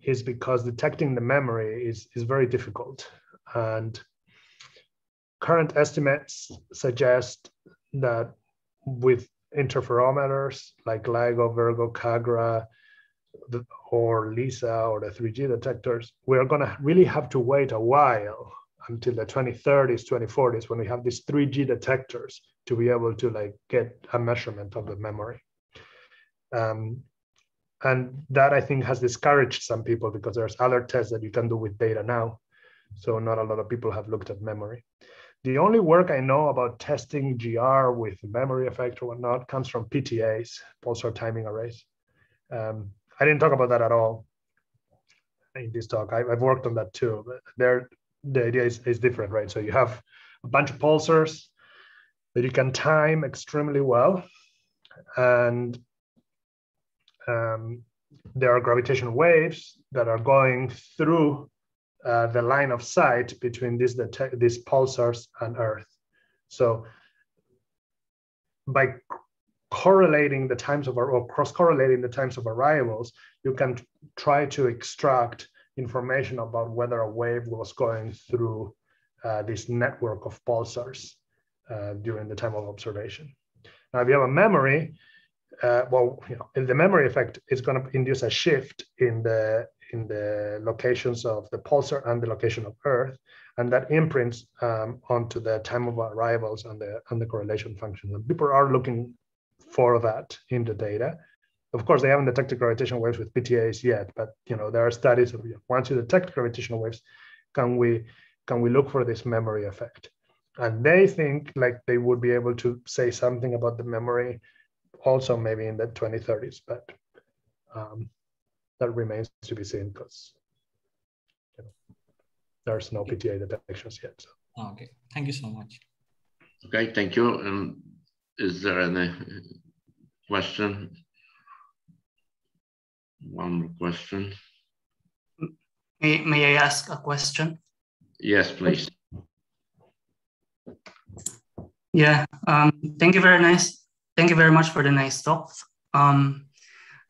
is because detecting the memory is very difficult. And current estimates suggest that with interferometers like LIGO, Virgo, Cagra, or LISA, or the 3G detectors, we're going to really have to wait a while until the 2030s, 2040s, when we have these 3G detectors to be able to get a measurement of the memory. And that, I think, has discouraged some people because there's other tests that you can do with data now. So not a lot of people have looked at memory. The only work I know about testing GR with memory effect or whatnot comes from PTAs, pulsar timing arrays. I didn't talk about that at all in this talk. I've worked on that too, but the idea is different, right? So you have a bunch of pulsars that you can time extremely well. And there are gravitational waves that are going through the line of sight between these pulsars and Earth. So by correlating the times of or cross-correlating the times of arrivals, you can try to extract information about whether a wave was going through this network of pulsars during the time of observation. Now, if you have a memory, the memory effect is going to induce a shift in the locations of the pulsar and the location of Earth, and that imprints onto the time of arrivals and the correlation function. And people are looking for that in the data. Of course, they haven't detected gravitational waves with PTAs yet, but there are studies of once you detect gravitational waves, can we look for this memory effect? And they think like they would be able to say something about the memory also maybe in the 2030s, but that remains to be seen because there's no PTA detections yet. So. Okay, thank you so much. Okay, thank you. Is there any question? One more question. May I ask a question? Yes, please. Yeah. Thank you very nice. Thank you very much for the nice talk.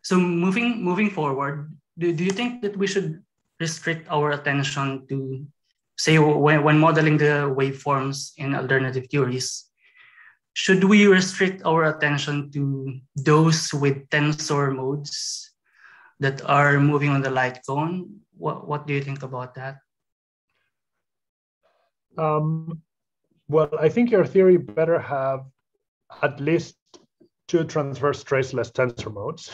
So moving forward, do you think that we should restrict our attention to, say, when modeling the waveforms in alternative theories, should we restrict our attention to those with tensor modes that are moving on the light cone? What do you think about that? Well, I think your theory better have at least 2 transverse traceless tensor modes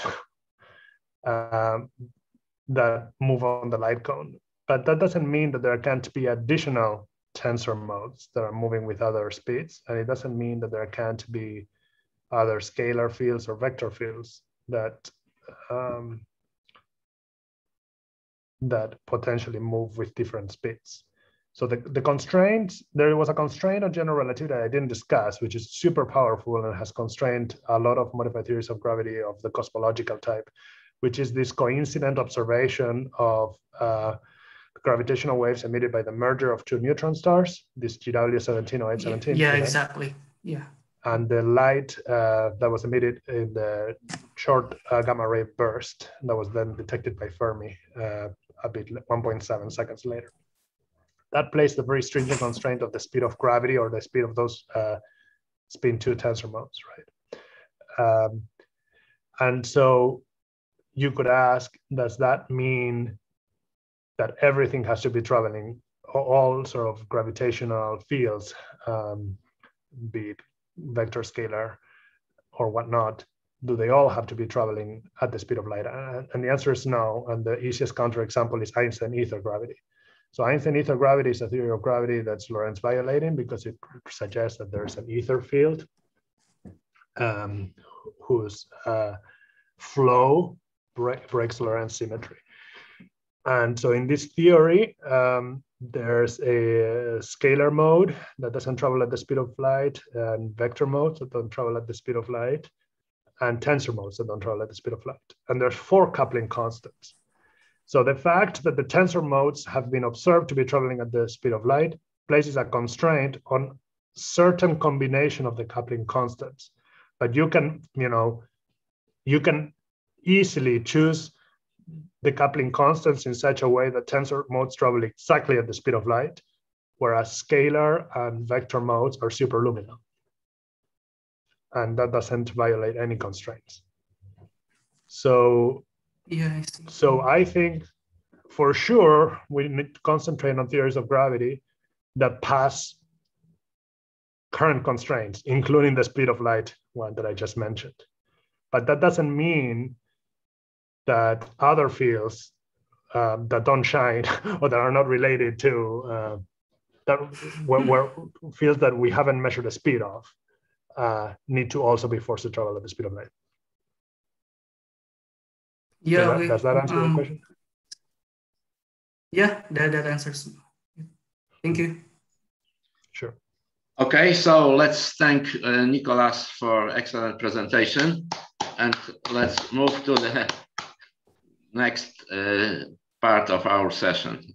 that move on the light cone. But that doesn't mean that there can't be additional tensor modes that are moving with other speeds. And it doesn't mean that there can't be other scalar fields or vector fields that potentially move with different speeds. So the constraints, there was a constraint on general relativity that I didn't discuss, which is super powerful and has constrained a lot of modified theories of gravity of the cosmological type, which is this coincident observation of gravitational waves emitted by the merger of 2 neutron stars, this GW17 or 817. Yeah, exactly. Yeah. And the light that was emitted in the short gamma ray burst that was then detected by Fermi a bit 1.7 seconds later. That placed the very stringent constraint of the speed of gravity or the speed of those spin 2 tensor modes, right? And so you could ask, does that mean that everything has to be traveling, all sort of gravitational fields, be it vector, scalar, or whatnot, do they all have to be traveling at the speed of light? And the answer is no. And the easiest counterexample is Einstein ether gravity. So Einstein ether gravity is a theory of gravity that's Lorentz violating because it suggests that there's an ether field whose flow breaks Lorentz symmetry. And so in this theory, there's a scalar mode that doesn't travel at the speed of light, and vector modes that don't travel at the speed of light, and tensor modes that don't travel at the speed of light. And there's 4 coupling constants. So the fact that the tensor modes have been observed to be traveling at the speed of light places a constraint on certain combination of the coupling constants. But you can easily choose the coupling constants in such a way that tensor modes travel exactly at the speed of light, whereas scalar and vector modes are superluminal. And that doesn't violate any constraints. So, yeah, I see. So I think for sure we need to concentrate on theories of gravity that pass current constraints, including the speed of light one that I just mentioned. But that doesn't mean that other fields that don't shine or that are not related to where fields that we haven't measured the speed of need to also be forced to travel at the speed of light. Yeah. Does that answer your question? Yeah, that answers. Thank you. Sure. Okay, so let's thank Nicolas for excellent presentation, and let's move to the next part of our session.